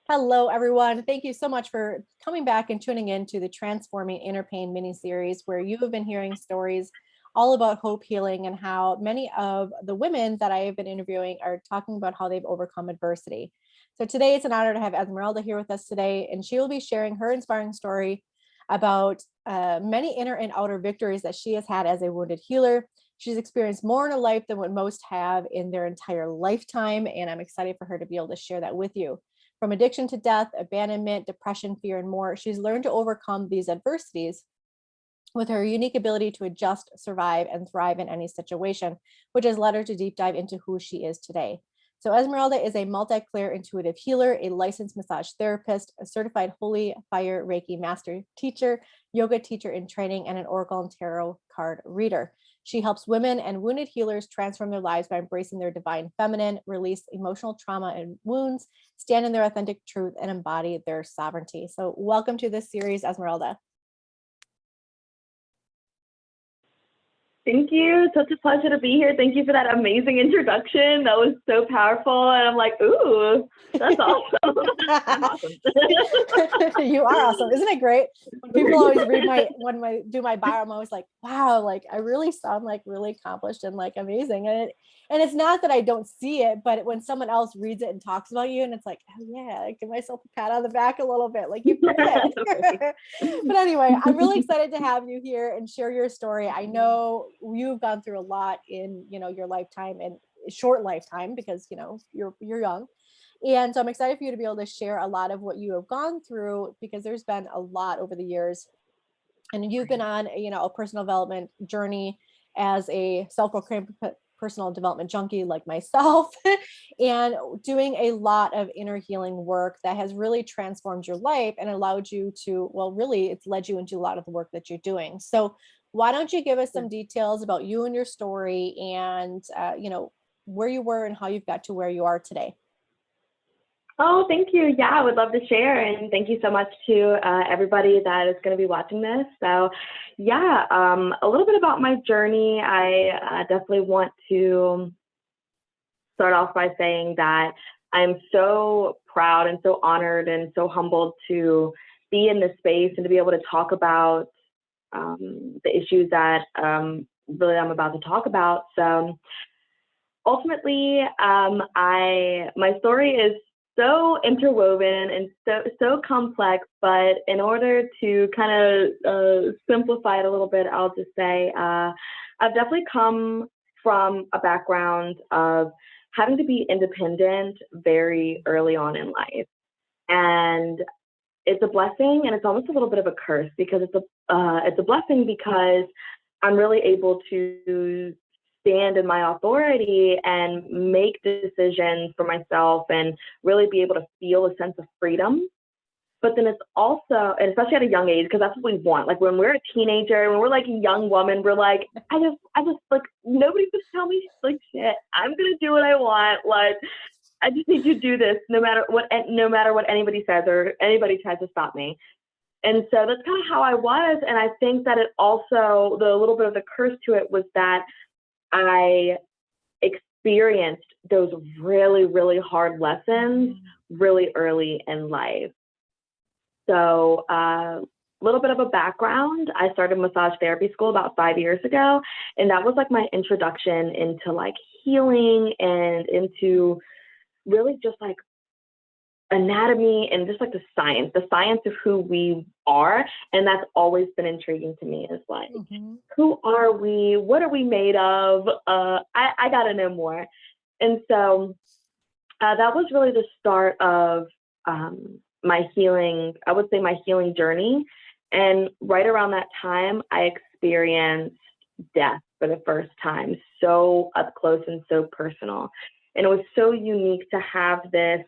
Hello, everyone. Thank you so much for coming back and tuning in to the Transforming Inner Pain mini-series, where you have been hearing stories all about hope, healing, and how many of the women that I have been interviewing are talking about how they've overcome adversity. So today it's an honor to have Esmeralda here with us today, and she will be sharing her inspiring story about many inner and outer victories that she has had as a wounded healer. She's experienced more in her life than what most have in their entire lifetime, and I'm excited for her to be able to share that with you. From addiction to death, abandonment, depression, fear, and more, she's learned to overcome these adversities with her unique ability to adjust, survive, and thrive in any situation, which has led her to deep dive into who she is today. So Esmeralda is a multi-clear intuitive healer, a licensed massage therapist, a certified Holy Fire Reiki master teacher, yoga teacher in training, and an Oracle and Tarot card reader. She helps women and wounded healers transform their lives by embracing their divine feminine, release emotional trauma and wounds, stand in their authentic truth, and embody their sovereignty. So welcome to this series, Esmeralda. Thank you. Such a pleasure to be here. Thank you for that amazing introduction. That was so powerful. And I'm like, ooh, that's awesome. I'm awesome. You are awesome. Isn't it great? When people always read do my bio, I'm always like, wow, like I really sound like really accomplished and like amazing. And it's not that I don't see it, but when someone else reads it and talks about you, and it's like, oh yeah, I give myself a pat on the back a little bit, like you did it. But anyway, I'm really excited to have you here and share your story. I know you've gone through a lot in, your lifetime and short lifetime because, you're young. And so I'm excited for you to be able to share a lot of what you have gone through, because there's been a lot over the years. And you've been on, a personal development journey as a self-proclaimed personal development junkie like myself, and doing a lot of inner healing work that has really transformed your life and allowed you to, well, really, it's led you into a lot of the work that you're doing. So why don't you give us some details about you and your story and, where you were and how you've got to where you are today? Oh, thank you. Yeah, I would love to share. And thank you so much to everybody that is going to be watching this. So yeah, a little bit about my journey. I definitely want to start off by saying that I'm so proud and so honored and so humbled to be in this space and to be able to talk about the issues that really I'm about to talk about. So ultimately, my story is so interwoven and so complex, but in order to kind of simplify it a little bit, I'll just say I've definitely come from a background of having to be independent very early on in life. And it's a blessing and it's almost a little bit of a curse, because it's a blessing because I'm really able to stand in my authority and make decisions for myself and really be able to feel a sense of freedom. But then it's also, and especially at a young age, because that's what we want. Like when we're a teenager, when we're like a young woman, we're like, I just like, nobody's gonna tell me like shit. I'm gonna do what I want. Like, I just need to do this no matter what anybody says or anybody tries to stop me. And so that's kind of how I was. And I think that it also, the little bit of the curse to it was that I experienced those really, really hard lessons really early in life. So a little bit of a background. I started massage therapy school about 5 years ago. And that was like my introduction into like healing and into really just like anatomy and just like the science of who we are. And that's always been intriguing to me, is like, who are we? What are we made of? I gotta know more. And so that was really the start of my healing, I would say my healing journey. And right around that time, I experienced death for the first time, so up close and so personal. And it was so unique to have this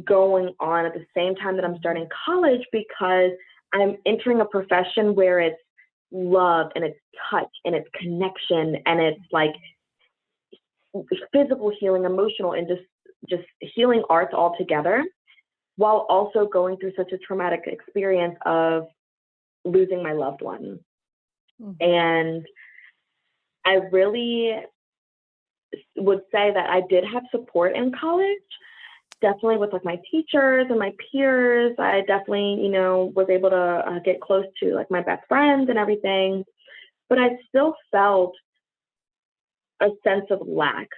going on at the same time that I'm starting college, because I'm entering a profession where it's love and it's touch and it's connection and it's like physical healing, emotional, and just healing arts all together, while also going through such a traumatic experience of losing my loved one. And I really would say that I did have support in college. definitely with like my teachers and my peers, I definitely, you know, was able to get close to like my best friends and everything. But I still felt a sense of lack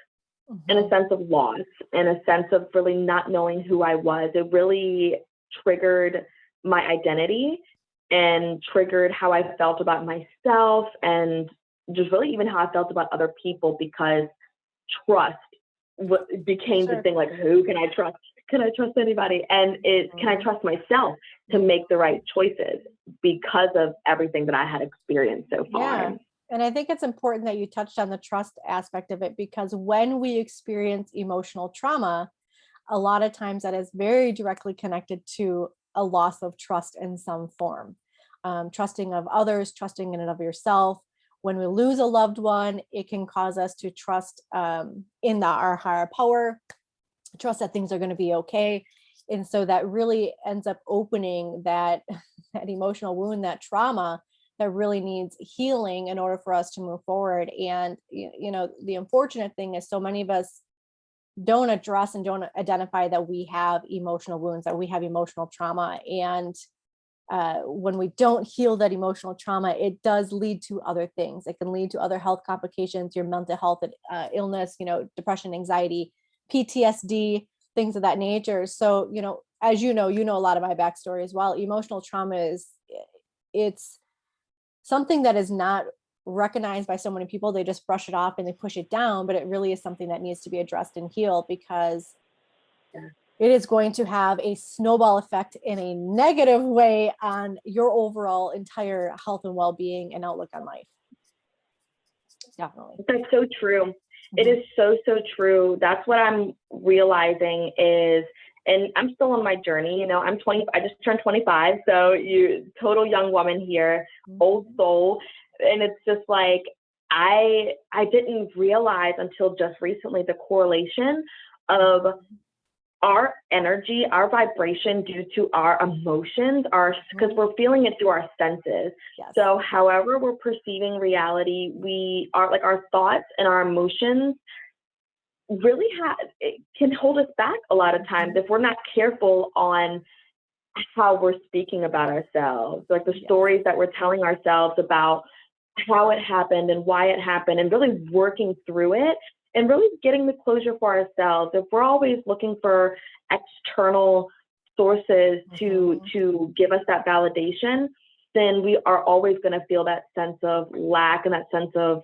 and a sense of loss and a sense of really not knowing who I was. It really triggered my identity and triggered how I felt about myself and just really even how I felt about other people, because trust became the thing. Like, who can I trust? Can I trust anybody? And can I trust myself to make the right choices because of everything that I had experienced so far? Yeah. And I think it's important that you touched on the trust aspect of it, because when we experience emotional trauma, a lot of times that is very directly connected to a loss of trust in some form. Trusting of others, trusting in and of yourself. When we lose a loved one, it can cause us to trust in our higher power, trust that things are going to be okay. And so that really ends up opening that emotional wound, that trauma that really needs healing in order for us to move forward. And, you know, the unfortunate thing is so many of us don't address and don't identify that we have emotional wounds, that we have emotional trauma. And when we don't heal that emotional trauma, it does lead to other things. It can lead to other health complications, your mental health illness, you know, depression, anxiety, PTSD, things of that nature. So, you know, as you know a lot of my backstory as well. Emotional trauma it's something that is not recognized by so many people. They just brush it off and they push it down, but it really is something that needs to be addressed and healed, because it is going to have a snowball effect in a negative way on your overall entire health and well-being and outlook on life. Definitely. That's so true. It is so, so true. That's what I'm realizing is, and I'm still on my journey, you know, I'm 20, I just turned 25. So total young woman here, old soul. And it's just like, I didn't realize until just recently the correlation of our energy, our vibration due to our emotions, because we're feeling it through our senses. Yes. So however we're perceiving reality, we are like, our thoughts and our emotions really it can hold us back a lot of times if we're not careful on how we're speaking about ourselves, like the stories that we're telling ourselves about how it happened and why it happened, and really working through it and really getting the closure for ourselves. If we're always looking for external sources to give us that validation, then we are always going to feel that sense of lack and that sense of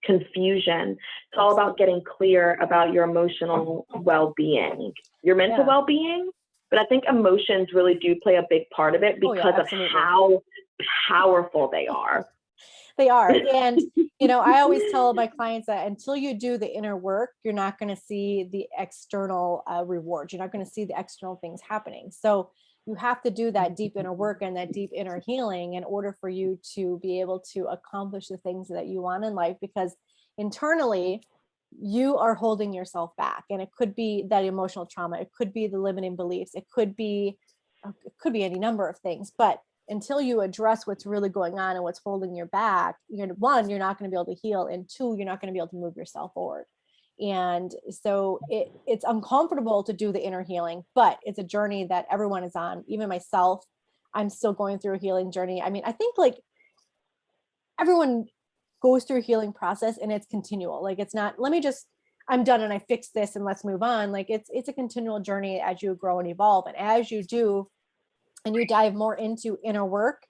confusion. It's all about getting clear about your emotional well-being, your mental well-being, but I think emotions really do play a big part of it because of how powerful they are. They are. And, you know, I always tell my clients that until you do the inner work, you're not going to see the external rewards. You're not going to see the external things happening. So you have to do that deep inner work and that deep inner healing in order for you to be able to accomplish the things that you want in life, because internally you are holding yourself back. And it could be that emotional trauma. It could be the limiting beliefs. It could be any number of things, but until you address what's really going on and what's holding you back, one, you're not going to be able to heal. And two, you're not going to be able to move yourself forward. And so it's uncomfortable to do the inner healing, but it's a journey that everyone is on. Even myself, I'm still going through a healing journey. I mean, I think like everyone goes through a healing process and it's continual. Like, it's not, I'm done and I fixed this and let's move on. Like it's a continual journey as you grow and evolve. And as you do, and you dive more into inner work,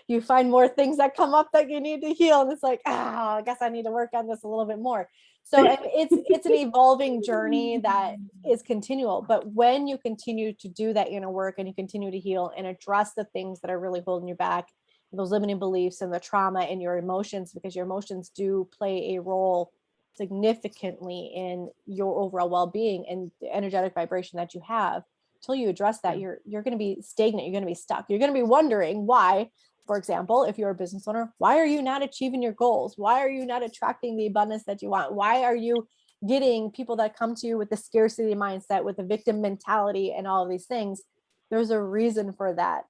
you find more things that come up that you need to heal. And it's like, I guess I need to work on this a little bit more. So it's an evolving journey that is continual. But when you continue to do that inner work and you continue to heal and address the things that are really holding you back, those limiting beliefs and the trauma and your emotions, because your emotions do play a role significantly in your overall well-being and the energetic vibration that you have. Until you address that, you're going to be stagnant. You're going to be stuck. You're going to be wondering why, for example, if you're a business owner, why are you not achieving your goals? Why are you not attracting the abundance that you want? Why are you getting people that come to you with the scarcity mindset, with the victim mentality and all of these things? There's a reason for that.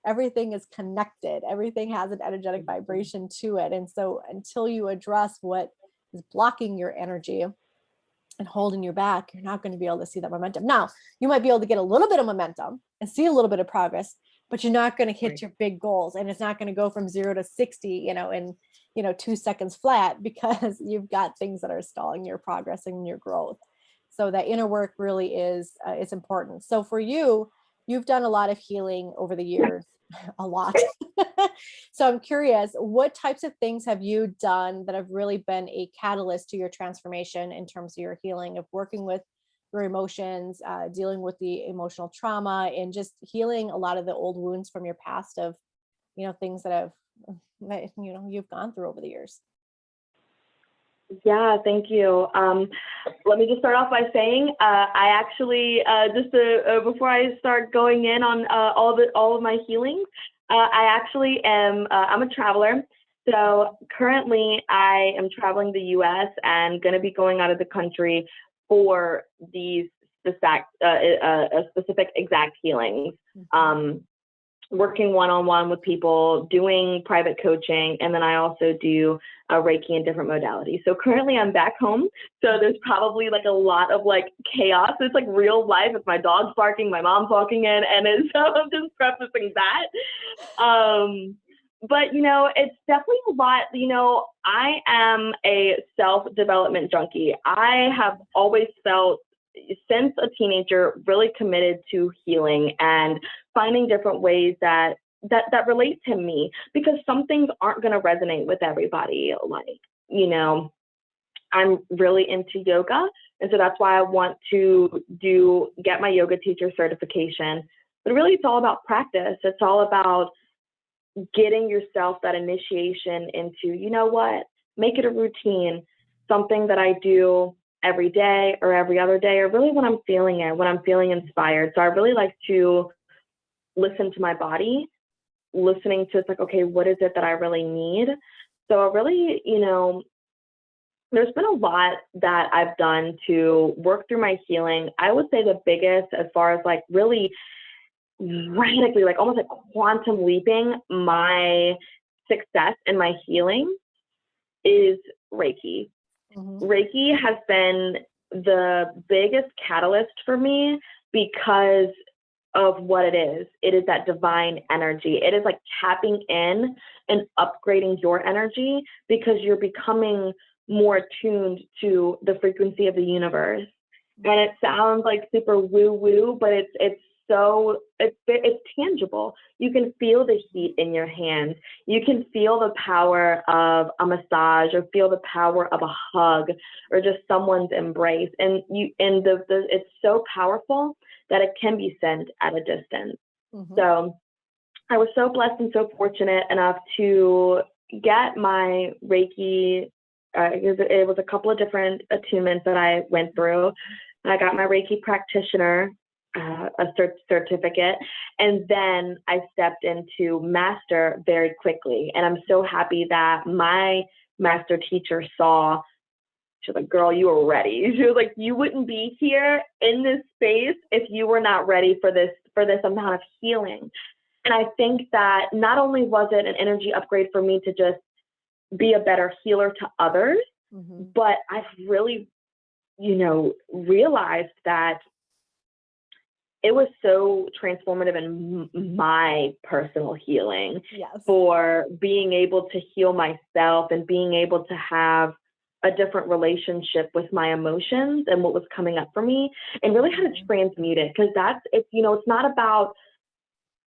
Everything is connected. Everything has an energetic vibration to it. And so until you address what is blocking your energy, and holding your back, you're not going to be able to see that momentum. Now, you might be able to get a little bit of momentum and see a little bit of progress, but you're not going to hit your big goals, and it's not going to go from 0 to 60, in 2 seconds flat, because you've got things that are stalling your progress and your growth. So that inner work really is important. So for you, you've done a lot of healing over the years, a lot. So I'm curious, what types of things have you done that have really been a catalyst to your transformation in terms of your healing, of working with your emotions, dealing with the emotional trauma, and just healing a lot of the old wounds from your past of, things that you've gone through over the years? Yeah, thank you. Let me just start off by saying, I actually, before I start going in on all of my healings, I actually am, I'm a traveler. So currently I am traveling the US and going to be going out of the country for these specific exact healings. Working one-on-one with people, doing private coaching, and then I also do Reiki and different modalities. So currently I'm back home, so there's probably like a lot of like chaos. It's like real life. It's my dog's barking, my mom's walking in, and so I'm just prefacing that. But it's definitely a lot. I am a self-development junkie. I have always felt, since a teenager, really committed to healing and finding different ways that relate to me, because some things aren't going to resonate with everybody. Like, I'm really into yoga, and so that's why I want to get my yoga teacher certification. But really, it's all about practice. It's all about getting yourself that initiation into, make it a routine, something that I do every day or every other day, or really when I'm feeling it, when I'm feeling inspired. So I really like to listen to my body, listening to, it's like, okay, what is it that I really need? So I really, there's been a lot that I've done to work through my healing. I would say the biggest, as far as like really radically, like almost like quantum leaping my success and my healing, is Reiki. Reiki has been the biggest catalyst for me because of what it is. It is that divine energy. It is like tapping in and upgrading your energy, because you're becoming more attuned to the frequency of the universe. And it sounds like super woo-woo, but it's tangible. You can feel the heat in your hands. You can feel the power of a massage, or feel the power of a hug, or just someone's embrace. And it's so powerful that it can be sent at a distance. So I was so blessed and so fortunate enough to get my Reiki. It was a couple of different attunements that I went through. I got my Reiki practitioner certificate, and then I stepped into master very quickly. And I'm so happy that my master teacher saw, she was like, girl, you were ready. She was like, you wouldn't be here in this space if you were not ready for this amount of healing. And I think that not only was it an energy upgrade for me to just be a better healer to others, but I've really, realized that it was so transformative in my personal healing. For being able to heal myself and being able to have a different relationship with my emotions and what was coming up for me, and really how to transmute it. Because it's not about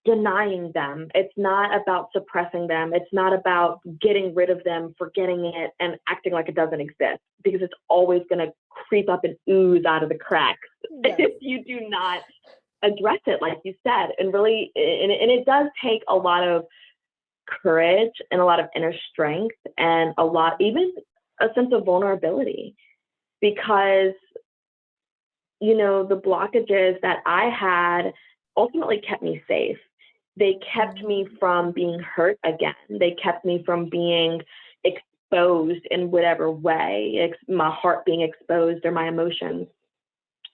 denying them. It's not about suppressing them. It's not about getting rid of them, forgetting it, and acting like it doesn't exist, because it's always going to creep up and ooze out of the cracks if you do not address it, like you said. And really, and it does take a lot of courage and a lot of inner strength, and even a sense of vulnerability, because the blockages that I had ultimately kept me safe. They kept me from being hurt again. They kept me from being exposed in whatever way, my heart being exposed, or my emotions.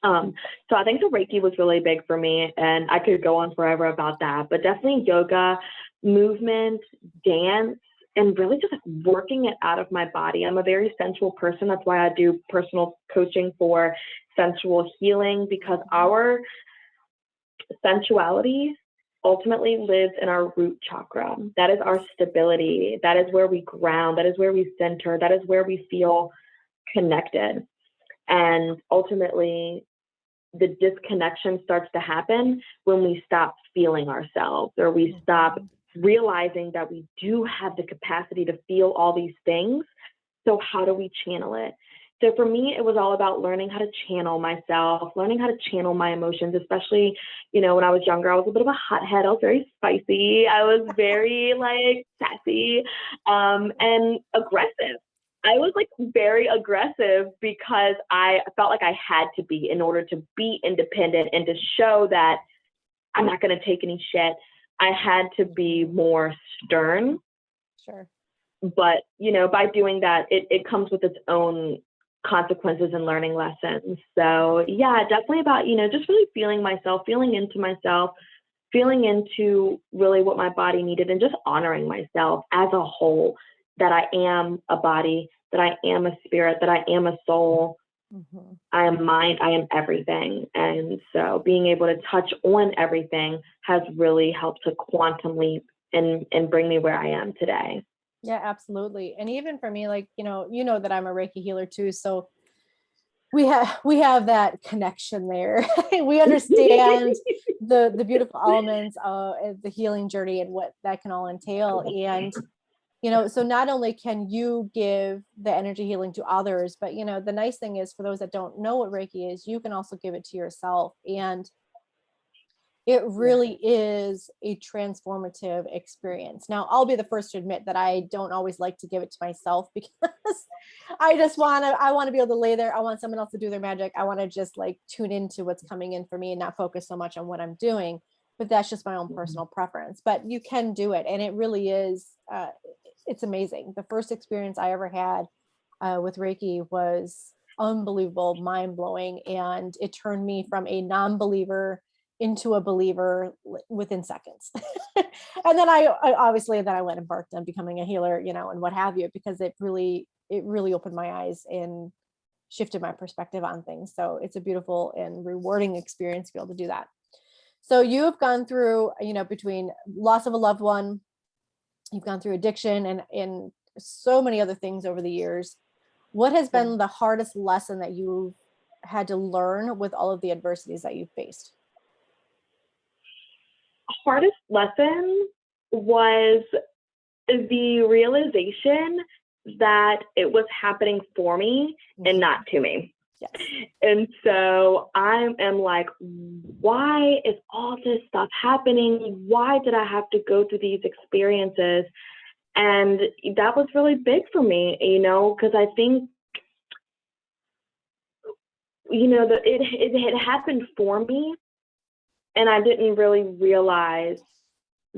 So I think the Reiki was really big for me, and I could go on forever about that, but definitely yoga, movement, dance, and really just like working it out of my body. I'm a very sensual person. That's why I do personal coaching for sensual healing, because our sensuality ultimately lives in our root chakra. That is our stability. That is where we ground. That is where we center. That is where we feel connected. And ultimately, the disconnection starts to happen when we stop feeling ourselves, or we stop realizing that we do have the capacity to feel all these things. So how do we channel it? So for me, it was all about learning how to channel myself, learning how to channel my emotions, especially, when I was younger. I was a bit of a hothead. I was very spicy. I was very like sassy, and aggressive. I was like very aggressive because I felt like I had to be, in order to be independent and to show that I'm not going to take any shit. I had to be more stern. Sure. But, by doing that, it comes with its own consequences and learning lessons. So yeah, definitely about, just really feeling myself, feeling into myself, feeling into really what my body needed, and just honoring myself as a whole, that I am a body, that I am a spirit, that I am a soul. Mm-hmm. I am mind, I am everything. And so being able to touch on everything has really helped to quantum leap and bring me where I am today. Yeah, absolutely. And even for me, like, that I'm a Reiki healer too. So we have that connection there. We understand the beautiful elements of the healing journey and what that can all entail. And, so not only can you give the energy healing to others, but, the nice thing is, for those that don't know what Reiki is, you can also give it to yourself. And it really is a transformative experience. Now, I'll be the first to admit that I don't always like to give it to myself, because I want to be able to lay there. I want someone else to do their magic. I want to just like tune into what's coming in for me and not focus so much on what I'm doing. But that's just my own personal preference. But you can do it. And it really is, it's amazing. The first experience I ever had with Reiki was unbelievable, mind-blowing. And it turned me from a non-believer into a believer within seconds. And then I obviously went and embarked on becoming a healer, and what have you, because it really opened my eyes and shifted my perspective on things. So it's a beautiful and rewarding experience to be able to do that. So you have gone through, between loss of a loved one, you've gone through addiction and so many other things over the years. What has been the hardest lesson that you've had to learn with all of the adversities that you've faced? Hardest lesson was the realization that it was happening for me and not to me. Yes. And so I am like, why is all this stuff happening? Why did I have to go through these experiences? And that was really big for me, because I think, it had happened for me. And I didn't really realize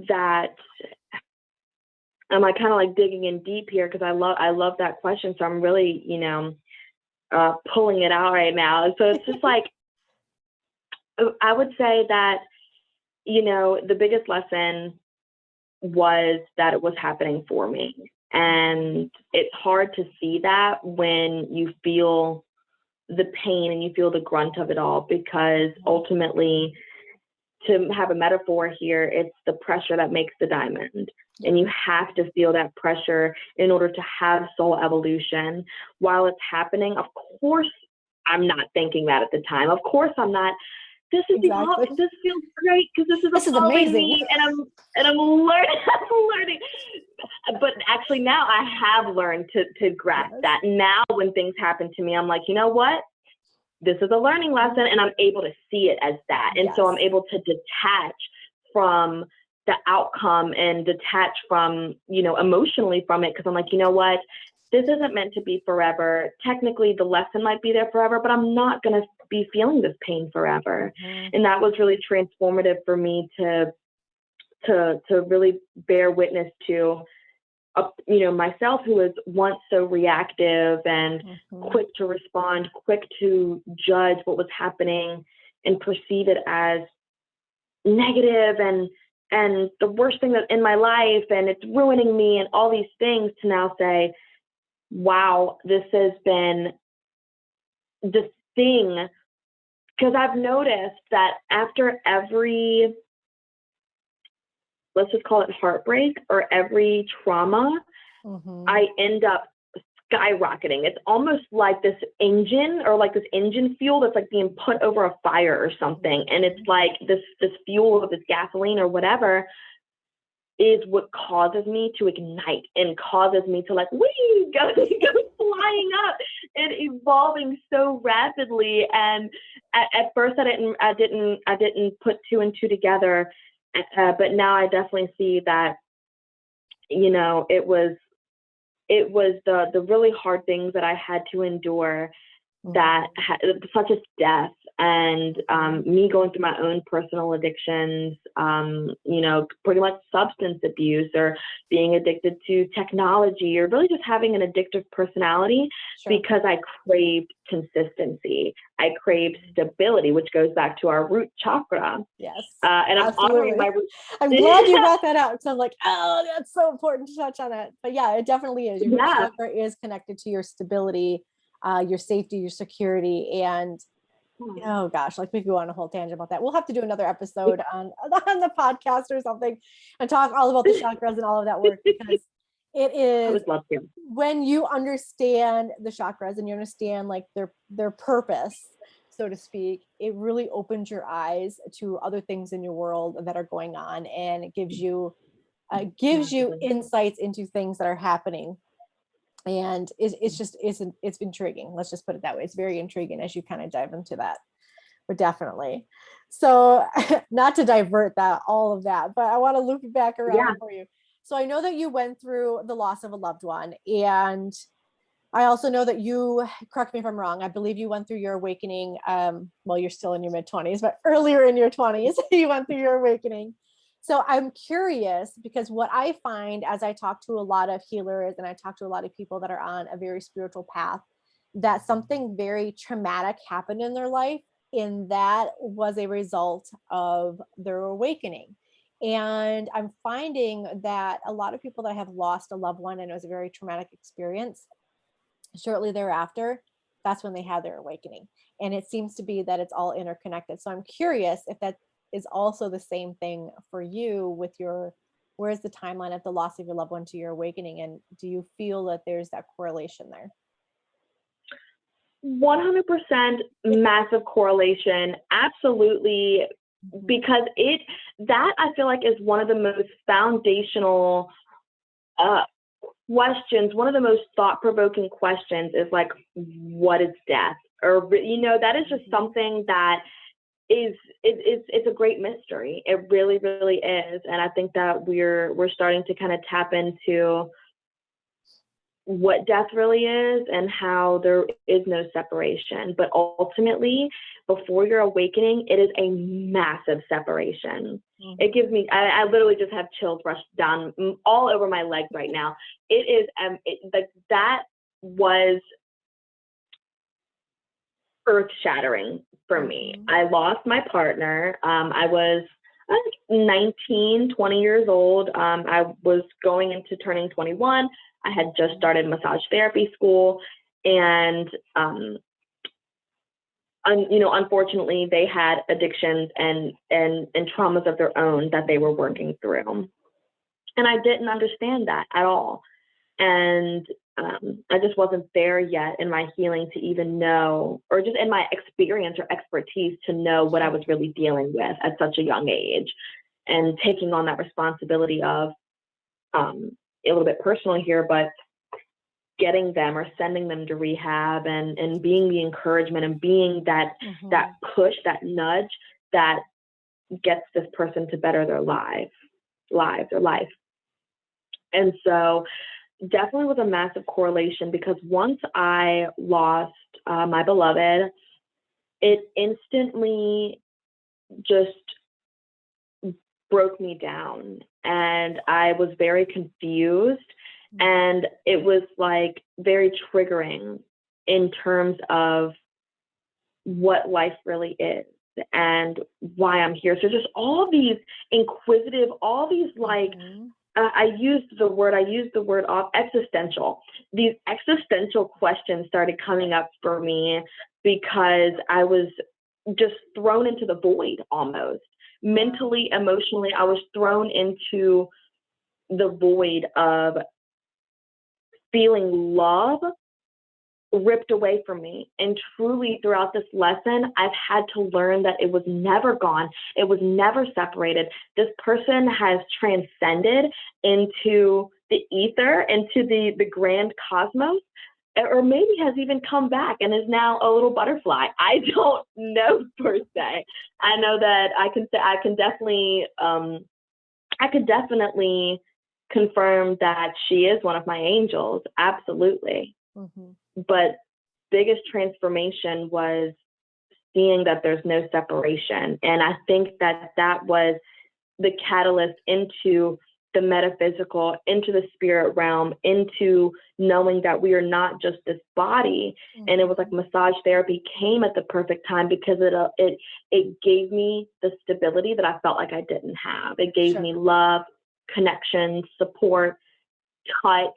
that. I'm like kind of like digging in deep here, because I love that question. So I'm really, pulling it out right now. So it's just like, I would say that, the biggest lesson was that it was happening for me. And it's hard to see that when you feel the pain and you feel the grunt of it all, because ultimately, to have a metaphor here, it's the pressure that makes the diamond. And you have to feel that pressure in order to have soul evolution. While it's happening, of course, I'm not thinking that at the time. Of course, I'm not. This is this feels great, because this is amazing. Me, and I'm learning. I'm learning. But actually, now I have learned to grasp that. Now, when things happen to me, I'm like, you know what? This is a learning lesson, and I'm able to see it as that. And so I'm able to detach from the outcome and detach from, emotionally from it. Because I'm like, you know what? This isn't meant to be forever. Technically, the lesson might be there forever, but I'm not going to be feeling this pain forever. Mm-hmm. And that was really transformative for me to really bear witness to, myself, who was once so reactive and quick to respond, quick to judge what was happening and perceive it as negative and and the worst thing that in my life, and it's ruining me and all these things, to now say, wow, this has been the thing. Because I've noticed that after every, let's just call it heartbreak, or every trauma, I end up skyrocketing. It's almost like this engine, or like this engine fuel that's like being put over a fire or something. And it's like this fuel, or this gasoline or whatever, is what causes me to ignite and causes me to like, wee, go flying up and evolving so rapidly. And at first I didn't put two and two together, but now I definitely see that, you know, it was the really hard things that I had to endure, that such as death, and me going through my own personal addictions, you know, pretty much substance abuse, or being addicted to technology, or really just having an addictive personality. Sure. Because I craved consistency. I craved stability, which goes back to our root chakra. Yes. And I'm honoring my root. I'm glad you brought that out, because I'm like, oh, that's so important to touch on that. But yeah, it definitely is. Your root chakra is connected to your stability, your safety, your security, and oh gosh, like we could go on a whole tangent about that. We'll have to do another episode on the podcast or something and talk all about the chakras and all of that work, because it is, I would love to. When you understand the chakras and you understand like their purpose, so to speak, it really opens your eyes to other things in your world that are going on, and it gives you insights into things that are happening. And it's intriguing. Let's just put it that way. It's very intriguing as you kind of dive into that, but definitely. So not to divert all of that, but I want to loop it back around for you. So I know that you went through the loss of a loved one, and I also know that you, correct me if I'm wrong, I believe you went through your awakening. Well, you're still in your mid-20s, but earlier in your 20s, you went through your awakening. So I'm curious, because what I find as I talk to a lot of healers, and I talk to a lot of people that are on a very spiritual path, that something very traumatic happened in their life, and that was a result of their awakening. And I'm finding that a lot of people that have lost a loved one and it was a very traumatic experience, shortly thereafter, that's when they had their awakening. And it seems to be that it's all interconnected. So I'm curious if that is also the same thing for you with where's the timeline of the loss of your loved one to your awakening? And do you feel that there's that correlation there? 100% massive correlation. Absolutely. Because that I feel like is one of the most foundational questions, one of the most thought-provoking questions is like, what is death? Or, you know, that is just something that it's a great mystery. It really, really is. And I think that we're starting to kind of tap into what death really is and how there is no separation. But ultimately, before your awakening, it is a massive separation. It gives me, I literally just have chills rush down all over my legs right now. It is, that was earth-shattering for me. I lost my partner. I was 19, 20 years old. I was going into turning 21. I had just started massage therapy school, and you know, unfortunately, they had addictions and traumas of their own that they were working through, and I didn't understand that at all. And I just wasn't there yet in my healing to even know, or just in my experience or expertise to know what I was really dealing with at such a young age, and taking on that responsibility of a little bit personal here, but getting them or sending them to rehab, and being the encouragement and being that that push, that nudge that gets this person to better their life. And so definitely was a massive correlation, because once I lost my beloved, it instantly just broke me down, and I was very confused, and it was like very triggering in terms of what life really is. and why I'm here. So just all these inquisitive, all these like, I used the word off existential. These existential questions started coming up for me because I was just thrown into the void almost. Mentally, emotionally, I was thrown into the void of feeling love ripped away from me. And truly throughout this lesson, I've had to learn that it was never gone. It was never separated. This person has transcended into the ether, into the grand cosmos, or maybe has even come back and is now a little butterfly. I don't know per se. I know that I can definitely confirm that she is one of my angels. Absolutely. But biggest transformation was seeing that there's no separation. And I think that was the catalyst into the metaphysical, into the spirit realm, into knowing that we are not just this body. And it was like massage therapy came at the perfect time because it gave me the stability that I felt like I didn't have. It gave me love, connection, support, touch,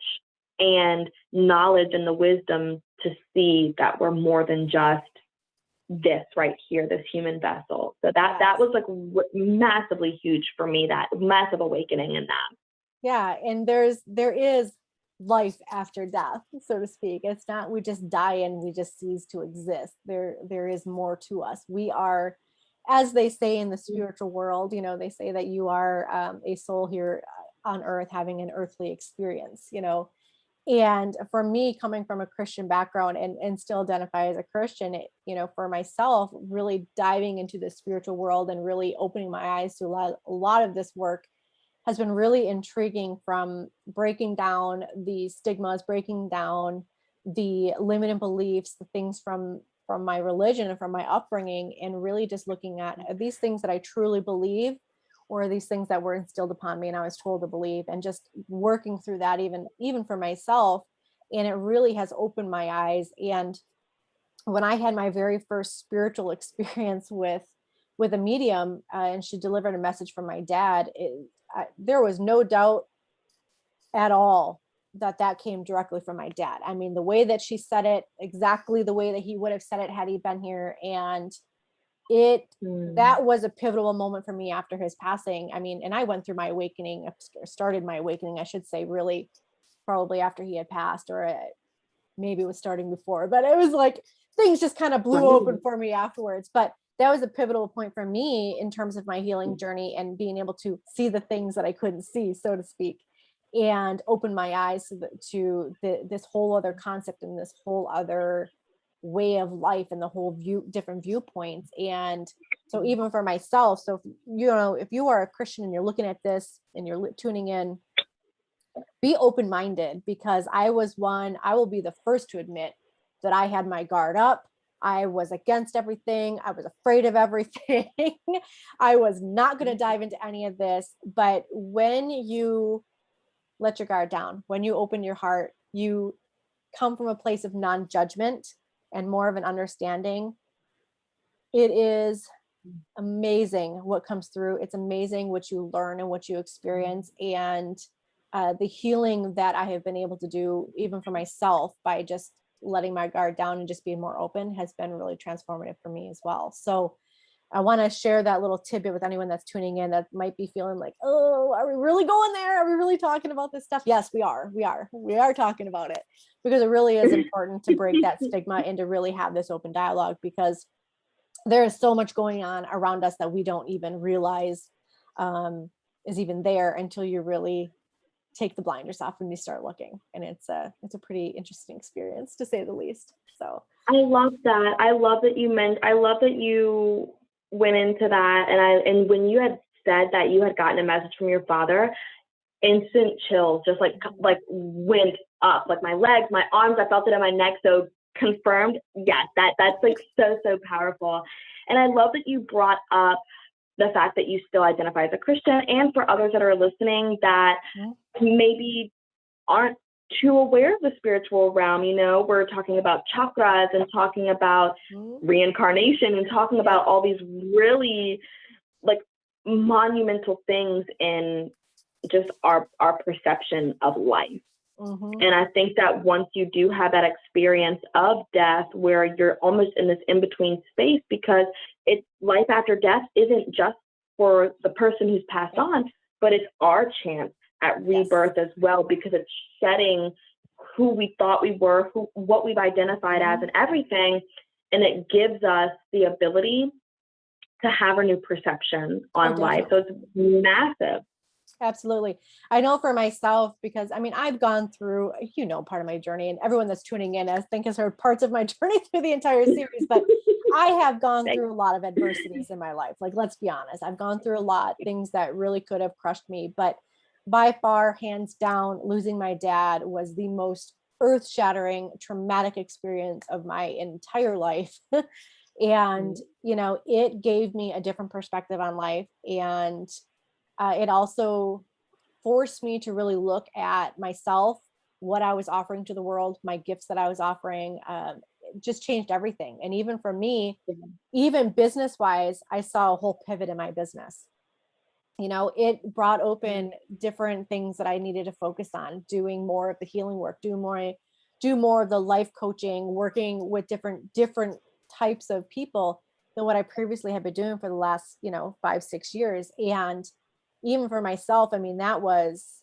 and knowledge and the wisdom to see that we're more than just this right here, this human vessel. So that was like massively huge for me, that massive awakening in that. Yeah. And there is life after death, so to speak. It's not, we just die and we just cease to exist. There is more to us. We are, as they say in the spiritual world, they say that you are a soul here on earth having an earthly experience, And for me, coming from a Christian background and still identify as a Christian, for myself, really diving into the spiritual world and really opening my eyes to a lot of this work has been really intriguing, from breaking down the stigmas, breaking down the limiting beliefs, the things from my religion and from my upbringing, and really just looking at these things that I truly believe, or these things that were instilled upon me and I was told to believe, and just working through that even for myself. And it really has opened my eyes. And when I had my very first spiritual experience with a medium, and she delivered a message from my dad, there was no doubt at all that came directly from my dad. I mean, the way that she said it, exactly the way that he would have said it had he been here. And that was a pivotal moment for me after his passing. I mean, and I went through my awakening, started my awakening, I should say, really probably after he had passed, or maybe it was starting before, but it was like things just kind of blew open for me afterwards. But that was a pivotal point for me in terms of my healing journey and being able to see the things that I couldn't see, so to speak, and open my eyes to this whole other concept and this whole other way of life and the whole different viewpoints. And so even for myself, so if you are a Christian and you're looking at this and you're tuning in, be open-minded, because I will be the first to admit that I had my guard up. I was against everything. I was afraid of everything. I was not going to dive into any of this. But when you let your guard down, when you open your heart, you come from a place of non-judgment and more of an understanding. It is amazing what comes through. It's amazing what you learn and what you experience. And the healing that I have been able to do, even for myself, by just letting my guard down and just being more open, has been really transformative for me as well. So I want to share that little tidbit with anyone that's tuning in that might be feeling like, oh, are we really going there? Are we really talking about this stuff? Yes, we are talking about it, because it really is important to break that stigma and to really have this open dialogue, because there is so much going on around us that we don't even realize is even there until you really take the blinders off and you start looking. And it's a pretty interesting experience, to say the least. So I love that. I love that you went into that. And when you had said that you had gotten a message from your father, instant chills just like went up, like my legs, my arms, I felt it in my neck. So confirmed. Yes, that's like so powerful. And I love that you brought up the fact that you still identify as a Christian, and for others that are listening that maybe aren't too aware of the spiritual realm. You know, we're talking about chakras and talking about reincarnation and talking about all these really like monumental things in just our perception of life. And I think that once you do have that experience of death where you're almost in this in-between space, because it's life after death isn't just for the person who's passed on, but it's our chance at rebirth as well, because it's shedding who we thought we were, what we've identified as and everything. And it gives us the ability to have a new perception on life. So it's massive. Absolutely. I know for myself, because I mean, I've gone through, part of my journey, and everyone that's tuning in, I think, has heard parts of my journey through the entire series, but I have gone through a lot of adversities in my life. Like, let's be honest, I've gone through a lot, things that really could have crushed me, but by far, hands down, losing my dad was the most earth-shattering, traumatic experience of my entire life. And, it gave me a different perspective on life. And it also forced me to really look at myself, what I was offering to the world, my gifts that I was offering. It just changed everything. And even for me, even business-wise, I saw a whole pivot in my business. It brought open different things that I needed to focus on, doing more of the healing work, do more of the life coaching, working with different types of people than what I previously had been doing for the last, 5-6 years. And even for myself, I mean, it was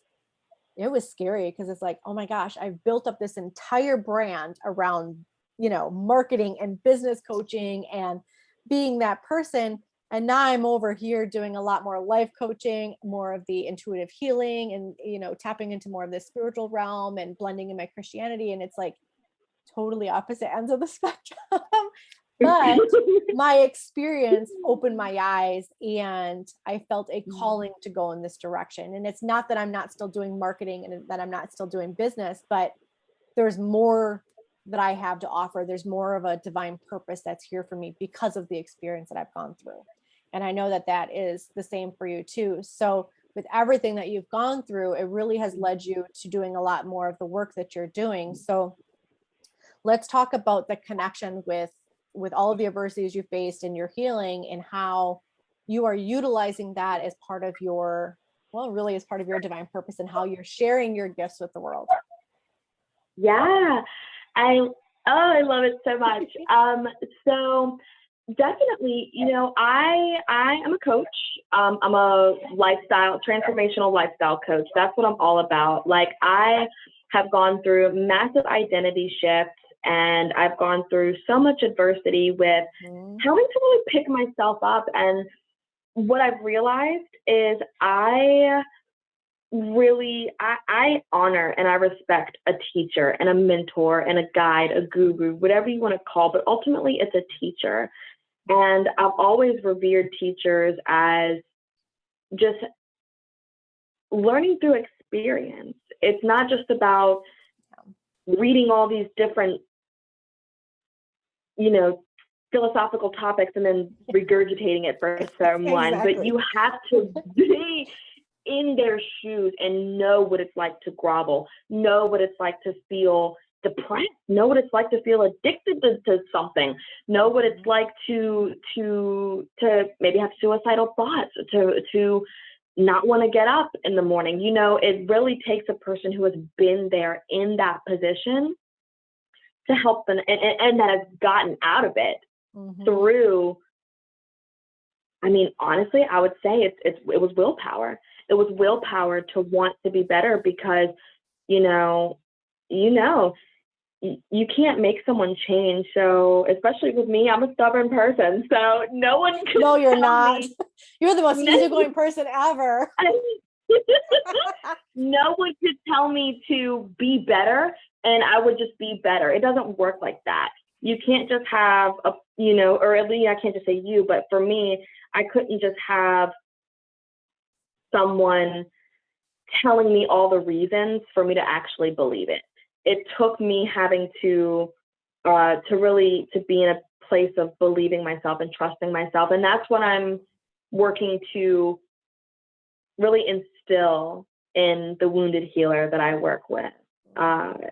scary, because it's like, oh my gosh, I've built up this entire brand around, marketing and business coaching and being that person. And now I'm over here doing a lot more life coaching, more of the intuitive healing, and, tapping into more of the spiritual realm and blending in my Christianity. And it's like totally opposite ends of the spectrum. But my experience opened my eyes, and I felt a calling to go in this direction. And it's not that I'm not still doing marketing and that I'm not still doing business, but there's more that I have to offer. There's more of a divine purpose that's here for me because of the experience that I've gone through. And I know that that is the same for you too. So with everything that you've gone through, it really has led you to doing a lot more of the work that you're doing. So let's talk about the connection with all of the adversities you faced in your healing, and how you are utilizing that as part of your divine purpose, and how you're sharing your gifts with the world. Yeah, I love it so much. So definitely, I am a coach. I'm a transformational lifestyle coach. That's what I'm all about. Like, I have gone through massive identity shifts, and I've gone through so much adversity with having to really pick myself up. And what I've realized is I honor and I respect a teacher and a mentor and a guide, a guru, whatever you want to call, but ultimately it's a teacher. And I've always revered teachers as just learning through experience. It's not just about reading all these different, philosophical topics and then regurgitating it for someone, but you have to be in their shoes and know what it's like to grovel, know what it's like to feel depressed, know what it's like to feel addicted to something, know what it's like to maybe have suicidal thoughts, to not want to get up in the morning. It really takes a person who has been there in that position to help them, and that has gotten out of it through, I mean, honestly, I would say it was willpower. It was willpower to want to be better, because, you can't make someone change. So especially with me, I'm a stubborn person. So no one can. No, you're not. You're the most easygoing person ever. No one could tell me to be better and I would just be better. It doesn't work like that. You can't just have or at least I can't just say you, but for me, I couldn't just have someone telling me all the reasons for me to actually believe it. It took me having to really be in a place of believing myself and trusting myself. And that's what I'm working to really instill in the wounded healer that I work with.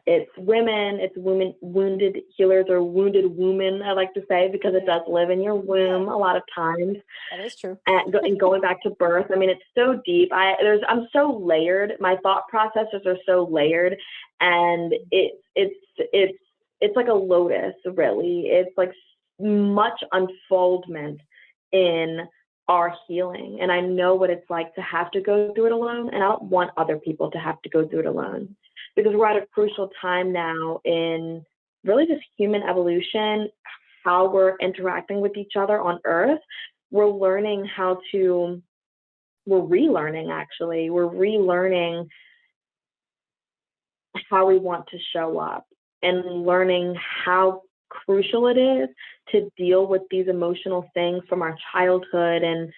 It's women, it's wounded healers or wounded women, I like to say, because it does live in your womb a lot of times. That is true. And going back to birth, I mean, it's so deep. I'm so layered. My thought processes are so layered, and it's like a lotus, really. It's like much unfoldment in our healing. And I know what it's like to have to go through it alone. And I don't want other people to have to go through it alone, because we're at a crucial time now in really just human evolution, how we're interacting with each other on Earth. We're relearning, actually. We're relearning how we want to show up, and learning how crucial it is to deal with these emotional things from our childhood, and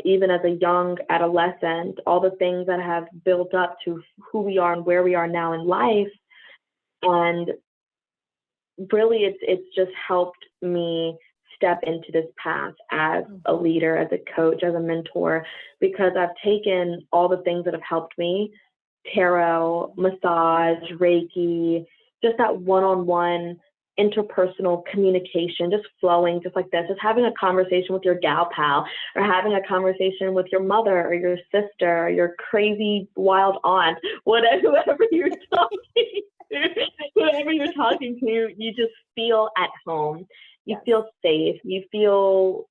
even as a young adolescent, all the things that have built up to who we are and where we are now in life. And really, it's just helped me step into this path as a leader, as a coach, as a mentor, because I've taken all the things that have helped me: tarot, massage, Reiki, just that one-on-one interpersonal communication, just flowing just like this, just having a conversation with your gal pal, or having a conversation with your mother or your sister or your crazy wild aunt, whoever you're talking to, you just feel at home. You feel safe. You feel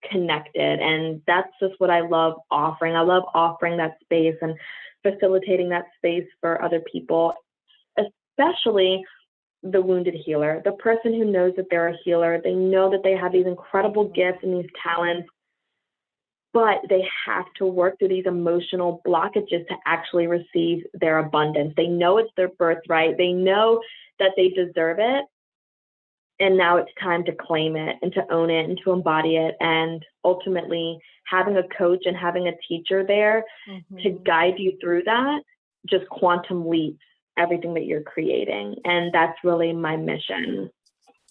connected. And that's just what I love offering. I love offering that space and facilitating that space for other people, especially the wounded healer, the person who knows that they're a healer. They know that they have these incredible gifts and these talents, but they have to work through these emotional blockages to actually receive their abundance. They know it's their birthright. They know that they deserve it. And now it's time to claim it and to own it and to embody it. And ultimately, having a coach and having a teacher there to guide you through that just quantum leaps everything that you're creating. And that's really my mission.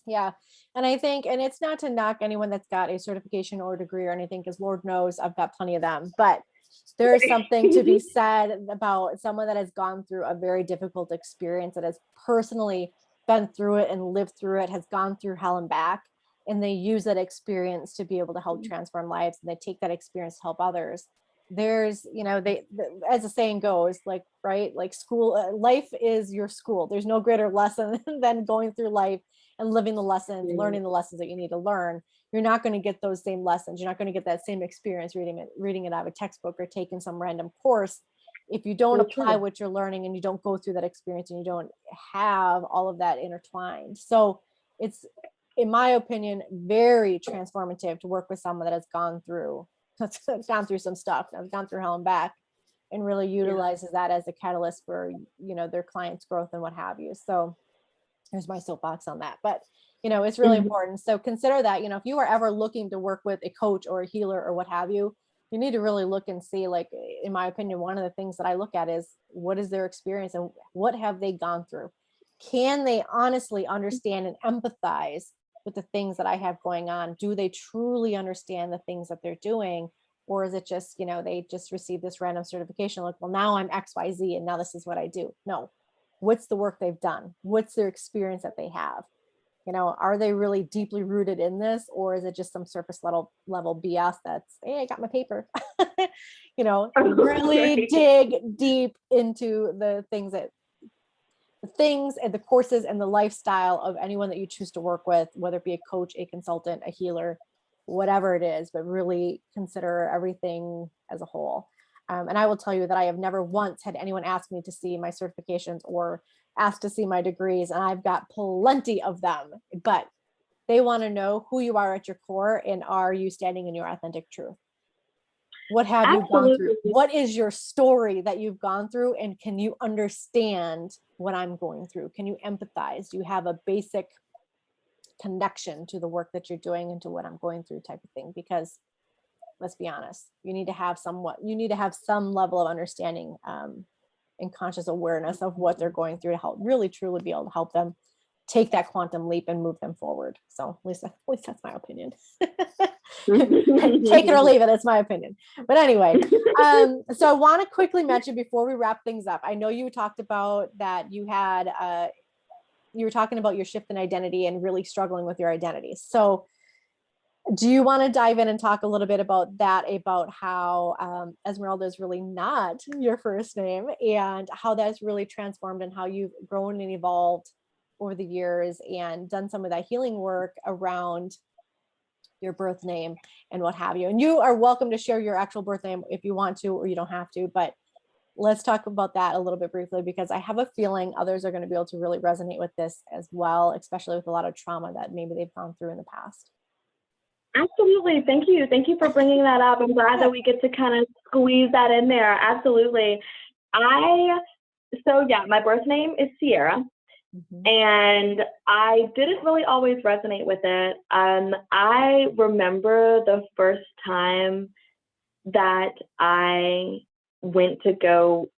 Yeah. And I think, and it's not to knock anyone that's got a certification or degree or anything, because Lord knows I've got plenty of them, but there is something to be said about someone that has gone through a very difficult experience, that has personally been through it and lived through it, has gone through hell and back, and they use that experience to be able to help transform lives, and they take that experience to help others. There's, as the saying goes, like, right, like school, life is your school. There's no greater lesson than going through life and living the lessons, learning the lessons that you need to learn. You're not going to get those same lessons. You're not going to get that same experience reading it out of a textbook or taking some random course if you don't apply what you're learning, and you don't go through that experience, and you don't have all of that intertwined. So it's, in my opinion, very transformative to work with someone that has gone through some stuff, has gone through hell and back, and really utilizes that as a catalyst for, their clients' growth and what have you. So here's my soapbox on that. But, it's really important. So consider that, if you are ever looking to work with a coach or a healer or what have you, you need to really look and see, like, in my opinion, one of the things that I look at is, what is their experience and what have they gone through? Can they honestly understand and empathize with the things that I have going on? Do they truly understand the things that they're doing? Or is it just, they just received this random certification, like, well, now I'm XYZ and now this is what I do? No. What's the work they've done? What's their experience that they have? Are they really deeply rooted in this, or is it just some surface level BS that's, hey, I got my paper? Really dig deep into the things and the courses and the lifestyle of anyone that you choose to work with, whether it be a coach, a consultant, a healer, whatever it is, but really consider everything as a whole. And I will tell you that I have never once had anyone ask me to see my certifications or ask to see my degrees, and I've got plenty of them, but they want to know who you are at your core, and are you standing in your authentic truth? What have you gone through? What is your story that you've gone through? And can you understand what I'm going through? Can you empathize? Do you have a basic connection to the work that you're doing and to what I'm going through, type of thing? Because let's be honest, you need to have some level of understanding and conscious awareness of what they're going through to help really truly be able to help them take that quantum leap and move them forward. So at least that's my opinion. Take it or leave it. That's my opinion. But anyway, so I want to quickly mention before we wrap things up, I know you talked about that you had, you were talking about your shift in identity and really struggling with your identity. So do you want to dive in and talk a little bit about that, about how Esmeralda is really not your first name and how that's really transformed and how you've grown and evolved over the years and done some of that healing work around your birth name and what have you. And you are welcome to share your actual birth name if you want to, or you don't have to, but let's talk about that a little bit briefly, because I have a feeling others are going to be able to really resonate with this as well, especially with a lot of trauma that maybe they've gone through in the past. Absolutely. Thank you. Thank you for bringing that up. I'm glad that we get to kind of squeeze that in there. Absolutely. So yeah, my birth name is Sierra. And I didn't really always resonate with it. I remember the first time that I went to go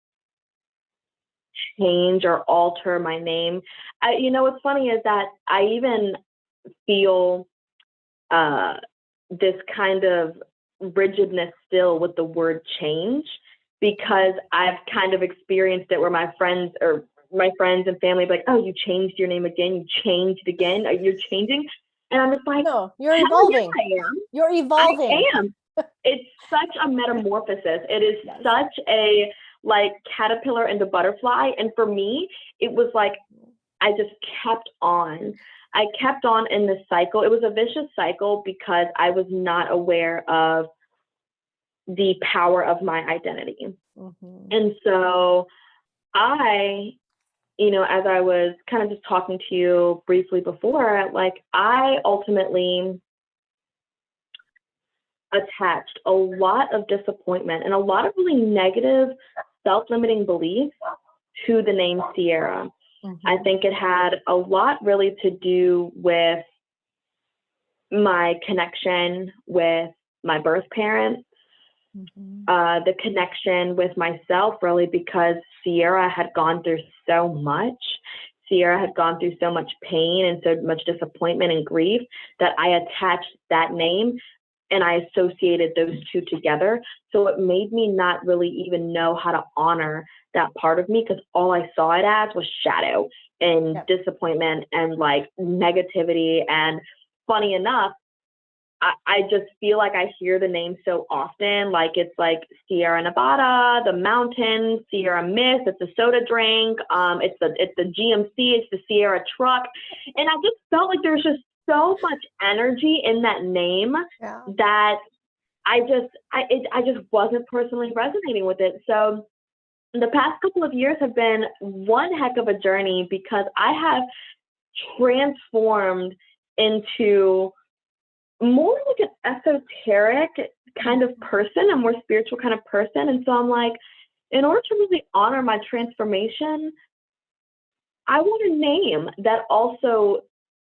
change or alter my name. What's funny is that I even feel this kind of rigidness still with the word change, because I've kind of experienced it where my friends and family be like, oh, you changed your name again, you changed again, you're changing. And I'm just like, no, you're evolving. Yeah, I am. You're evolving. I am. It's such a metamorphosis. It is such a like caterpillar into butterfly. And for me, it was like, I just kept on. I kept on in this cycle. It was a vicious cycle because I was not aware of the power of my identity. And so as I was kind of just talking to you briefly before, like I ultimately attached a lot of disappointment and a lot of really negative self-limiting beliefs to the name Sierra. I think it had a lot really to do with my connection with my birth parents, the connection with myself really, because Sierra had gone through so much. Sierra had gone through so much pain and so much disappointment and grief that I attached that name and I associated those two together. So it made me not really even know how to honor that part of me, because all I saw it as was shadow and disappointment and like negativity. And funny enough, I just feel like I hear the name so often, like it's like Sierra Nevada, the mountain, Sierra Mist, it's a soda drink, it's the GMC, it's the Sierra truck. And I just felt like there's just so much energy in that name that I just wasn't personally resonating with it. So the past couple of years have been one heck of a journey, because I have transformed into more like an esoteric kind of person, a more spiritual kind of person. And so I'm like, in order to really honor my transformation, I want a name that also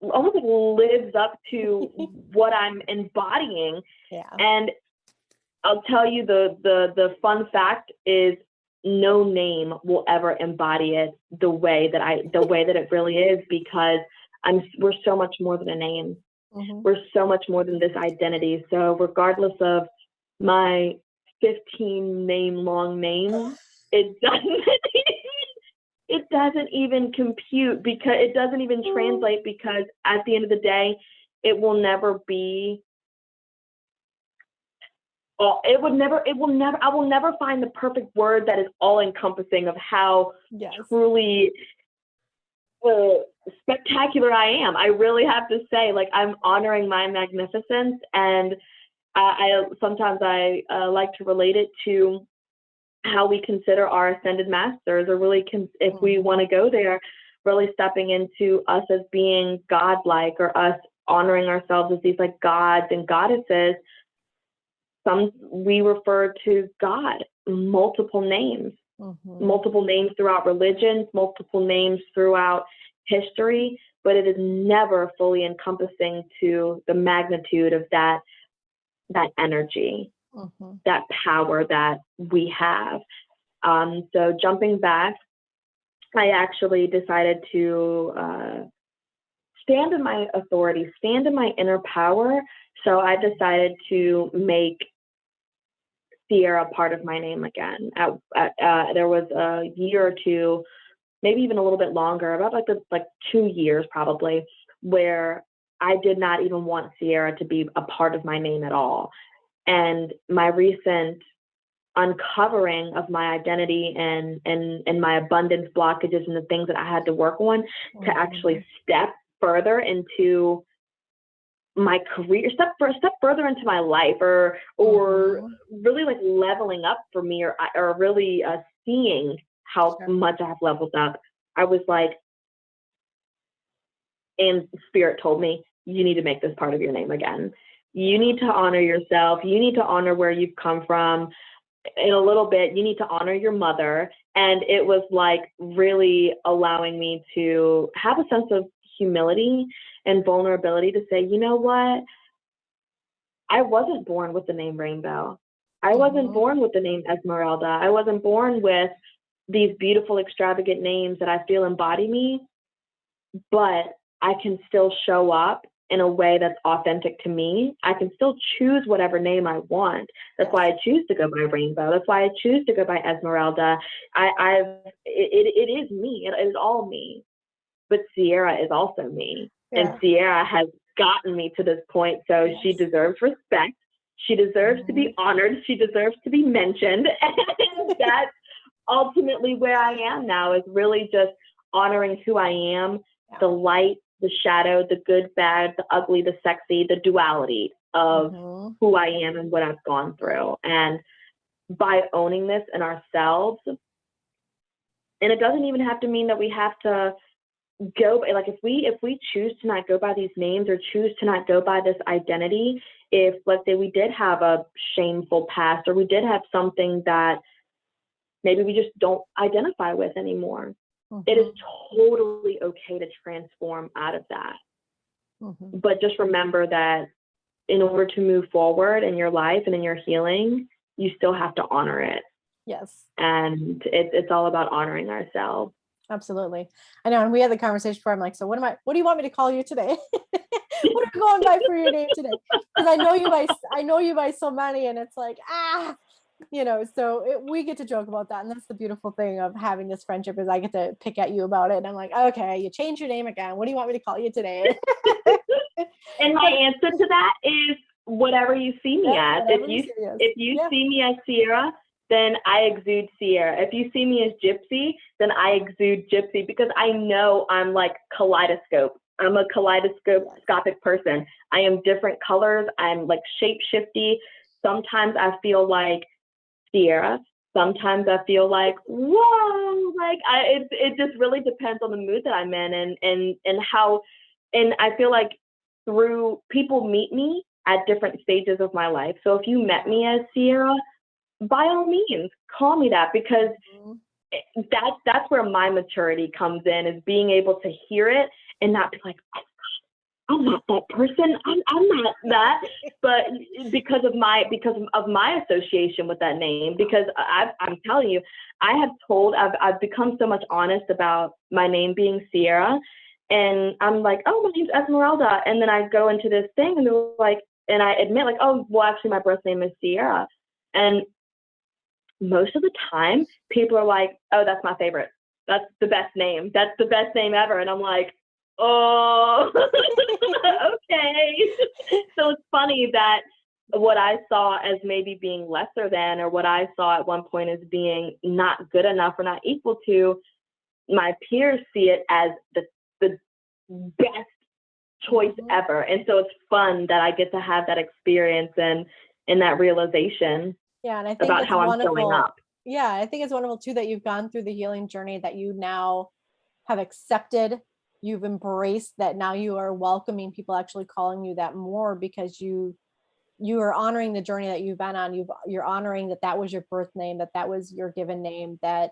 almost lives up to what I'm embodying. And I'll tell you the fun fact is no name will ever embody it the way that it really is, because we're so much more than a name. We're so much more than this identity. So regardless of my 15 name long name, it doesn't even compute, because it doesn't even translate, because at the end of the day, it will never be. I will never find the perfect word that is all encompassing of how truly spectacular I am. I really have to say, like, I'm honoring my magnificence, and I sometimes like to relate it to how we consider our ascended masters, or really if we want to go there, really stepping into us as being godlike, or us honoring ourselves as these like gods and goddesses. We refer to God multiple names throughout religions, multiple names throughout history, but it is never fully encompassing to the magnitude of that energy, that power that we have. So jumping back, I actually decided to stand in my authority, stand in my inner power, So I decided to make Sierra part of my name again. There was a year or two, maybe even a little bit longer, about like 2 years probably, where I did not even want Sierra to be a part of my name at all. And my recent uncovering of my identity and my abundance blockages and the things that I had to work on to actually step further into my career, step further into my life, or really like leveling up for me, or really seeing how much I have leveled up. I was like, and Spirit told me, you need to make this part of your name again. You need to honor yourself. You need to honor where you've come from. In a little bit, you need to honor your mother. And it was like really allowing me to have a sense of humility and vulnerability to say, you know what? I wasn't born with the name Rainbow. I wasn't born with the name Esmeralda. I wasn't born with these beautiful, extravagant names that I feel embody me, but I can still show up in a way that's authentic to me. I can still choose whatever name I want. That's why I choose to go by Rainbow. That's why I choose to go by Esmeralda. It is me. It is all me. But Sierra is also me. And Sierra has gotten me to this point. So she deserves respect. She deserves to be honored. She deserves to be mentioned. And that's ultimately where I am now, is really just honoring who I am, the light, the shadow, the good, bad, the ugly, the sexy, the duality of who I am and what I've gone through. And by owning this in ourselves, and it doesn't even have to mean that we have to go, like if we choose to not go by these names, or choose to not go by this identity, if let's say we did have a shameful past, or we did have something that maybe we just don't identify with anymore, it is totally okay to transform out of that. But just remember that in order to move forward in your life and in your healing, you still have to honor it. Yes. And it's all about honoring ourselves. Absolutely. I know. And we had the conversation before. I'm like, so what do you want me to call you today? What are you going by for your name today? Because I know you by so many, and it's like, so we get to joke about that. And that's the beautiful thing of having this friendship, is I get to pick at you about it. And I'm like, okay, you changed your name again. What do you want me to call you today? And my answer to that is whatever you see me as. If you see me as Sierra, then I exude Sierra. If you see me as Gypsy, then I exude Gypsy, because I know I'm like kaleidoscope. I'm a kaleidoscopic person. I am different colors. I'm like shape-shifty. Sometimes I feel like Sierra. Sometimes I feel like, whoa, like it just really depends on the mood that I'm in, and how, and I feel like through people meet me at different stages of my life. So if you met me as Sierra, by all means, call me that, because that's where my maturity comes in, is being able to hear it and not be like, oh, I'm not that person. I'm not that. But because of my association with that name, because I'm telling you, I've become so much honest about my name being Sierra, and I'm like, oh, my name's Esmeralda, and then I go into this thing, and they're like, and I admit like, oh, well, actually my birth name is Sierra, and most of the time people are like, oh, that's my favorite. That's the best name. That's the best name ever. And I'm like, oh, okay. So it's funny that what I saw as maybe being lesser than, or what I saw at one point as being not good enough or not equal to, my peers see it as the best choice ever. And so it's fun that I get to have that experience and that realization. Yeah, and I think about it's how wonderful. I'm showing up. Yeah, I think it's wonderful too that you've gone through the healing journey, that you now have accepted, you've embraced that. Now you are welcoming people actually calling you that more, because you are honoring the journey that you've been on. You're honoring that was your birth name, that was your given name, that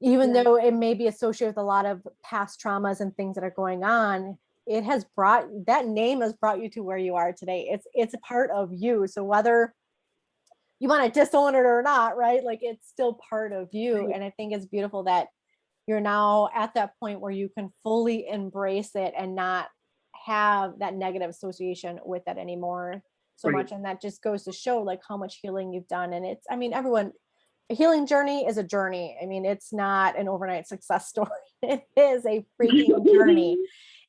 even though it may be associated with a lot of past traumas and things that are going on, that name has brought you to where you are today. It's a part of you. So whether you want to disown it or not, right? Like, it's still part of you. Right. And I think it's beautiful that you're now at that point where you can fully embrace it and not have that negative association with that anymore so Right. much. And that just goes to show like how much healing you've done. And it's, I mean, everyone, a healing journey is a journey. I mean, it's not an overnight success story. It is a freaking journey.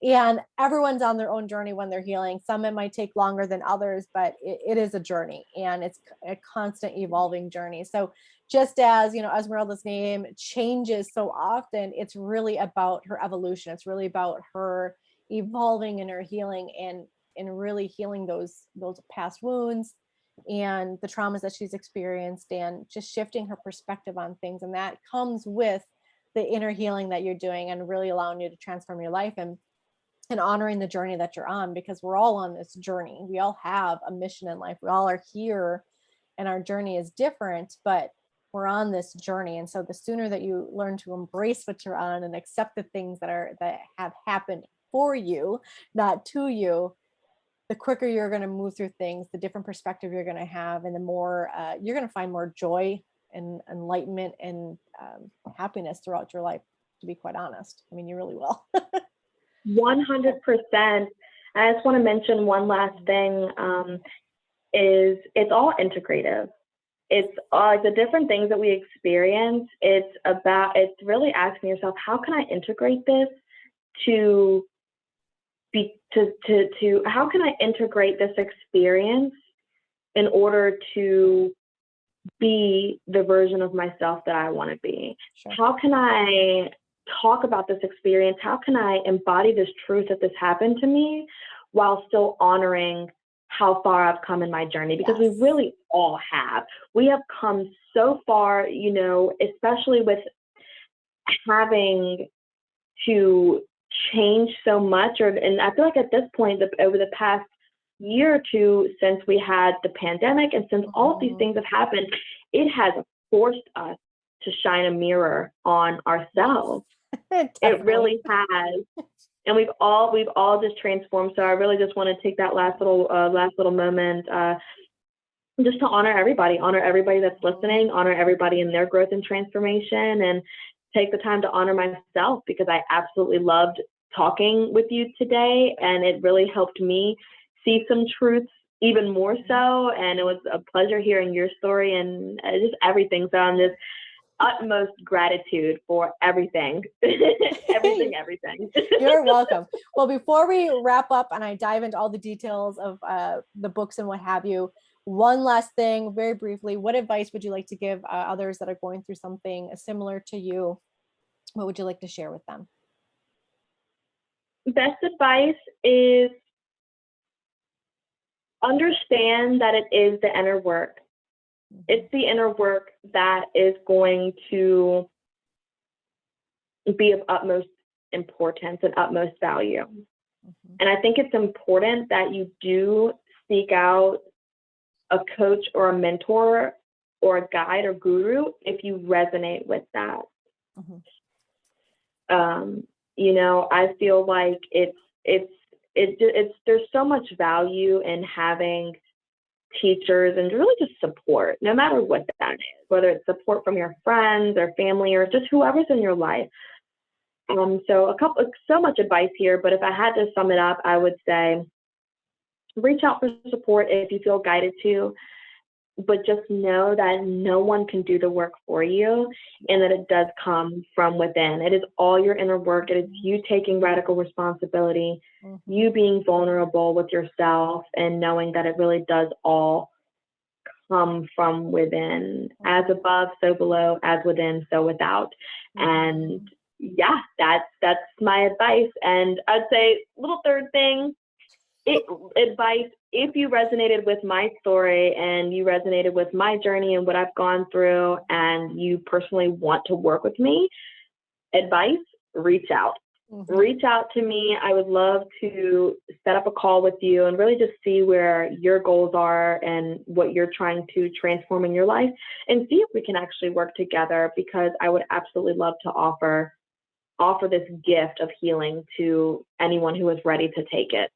And everyone's on their own journey when they're healing. Some it might take longer than others, but it is a journey, and it's a constant evolving journey. So just as, you know, Esmeralda's name changes so often, it's really about her evolution. It's really about her evolving and her healing, and really healing those past wounds and the traumas that she's experienced, and just shifting her perspective on things. And that comes with the inner healing that you're doing, and really allowing you to transform your life, and honoring the journey that you're on, because we're all on this journey. We all have a mission in life. We all are here, and our journey is different, but we're on this journey. And so the sooner that you learn to embrace what you're on and accept the things that have happened for you, not to you, the quicker you're going to move through things, the different perspective you're going to have, and the more you're going to find more joy and enlightenment and happiness throughout your life, to be quite honest. I mean, you really will. 100%. I just want to mention one last thing, is it's all integrative. It's the different things that we experience. It's really asking yourself, how can I integrate this how can I integrate this experience in order to be the version of myself that I want to be? Sure. How can I talk about this experience? How can I embody this truth that this happened to me while still honoring how far I've come in my journey? Because Yes. we really all have. We have come so far, you know, especially with having to change so much. And I feel like at this point, over the past year or two, since we had the pandemic and since all of these things have happened, it has forced us to shine a mirror on ourselves. It really has. And we've all just transformed. So I really just want to take that last little moment just to honor everybody that's listening, honor everybody in their growth and transformation, and take the time to honor myself, because I absolutely loved talking with you today, and it really helped me see some truths even more so. And it was a pleasure hearing your story and just everything. So I'm just utmost gratitude for everything. everything. You're welcome. Well, before we wrap up and I dive into all the details of the books and what have you, one last thing, very briefly, what advice would you like to give others that are going through something similar to you? What would you like to share with them? Best advice is understand that it is the inner work. It's the inner work that is going to be of utmost importance and utmost value. And I think it's important that you do seek out a coach or a mentor or a guide or guru if you resonate with that. You know, I feel like there's so much value in having teachers and really just support, no matter what that is, whether it's support from your friends or family or just whoever's in your life. So much advice here, but if I had to sum it up, I would say reach out for support if you feel guided to, but just know that no one can do the work for you, and that it does come from within. It is all your inner work. It is you taking radical responsibility, you being vulnerable with yourself, and knowing that it really does all come from within. As above, so below, as within, so without. And yeah, that's my advice. And I'd say little third thing, advice, if you resonated with my story and you resonated with my journey and what I've gone through, and you personally want to work with me, advice, reach out. Reach out to me. I would love to set up a call with you and really just see where your goals are and what you're trying to transform in your life, and see if we can actually work together, because I would absolutely love to offer this gift of healing to anyone who is ready to take it.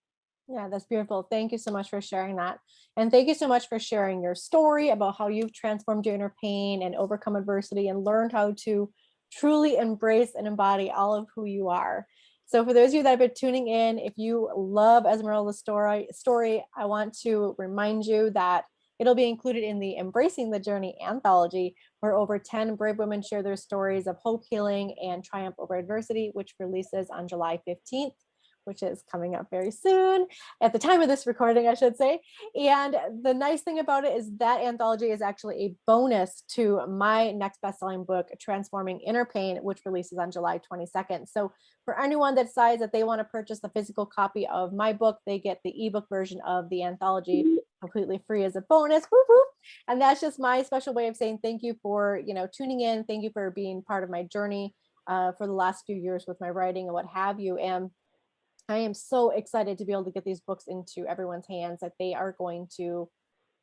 Yeah, that's beautiful. Thank you so much for sharing that. And thank you so much for sharing your story about how you've transformed your inner pain and overcome adversity and learned how to truly embrace and embody all of who you are. So for those of you that have been tuning in, if you love Esmeralda's story, I want to remind you that it'll be included in the Embracing the Journey anthology, where over 10 brave women share their stories of hope, healing, and triumph over adversity, which releases on July 15th, which is coming up very soon, at the time of this recording, I should say. And the nice thing about it is that anthology is actually a bonus to my next best-selling book, Transforming Inner Pain, which releases on July 22nd. So for anyone that decides that they want to purchase the physical copy of my book, they get the ebook version of the anthology completely free as a bonus. Whoop, whoop. And that's just my special way of saying thank you for, tuning in. Thank you for being part of my journey for the last few years with my writing and what have you. And I am so excited to be able to get these books into everyone's hands, that they are going to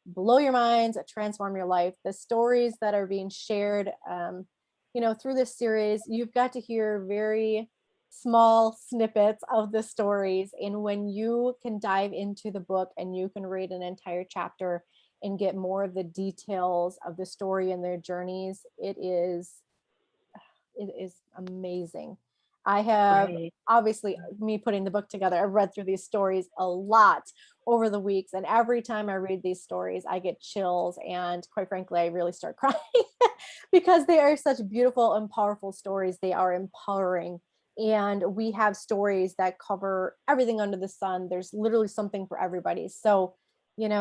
blow your minds, transform your life. The stories that are being shared, through this series, you've got to hear very small snippets of the stories. And when you can dive into the book and you can read an entire chapter and get more of the details of the story and their journeys, it is amazing. I have obviously, me putting the book together, I've read through these stories a lot over the weeks. And every time I read these stories, I get chills. And quite frankly, I really start crying because they are such beautiful and powerful stories. They are empowering. And we have stories that cover everything under the sun. There's literally something for everybody. So, we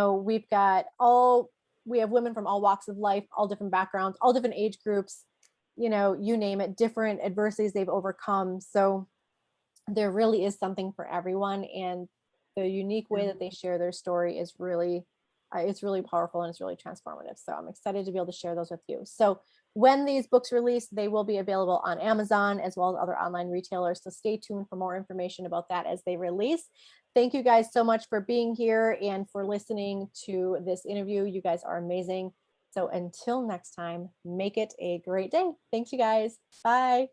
have women from all walks of life, all different backgrounds, all different age groups, you name it, different adversities they've overcome. So there really is something for everyone. And the unique way that they share their story is really, it's really powerful and it's really transformative. So I'm excited to be able to share those with you. So when these books release, they will be available on Amazon as well as other online retailers. So stay tuned for more information about that as they release. Thank you guys so much for being here and for listening to this interview. You guys are amazing. So until next time, make it a great day. Thanks, you guys. Bye.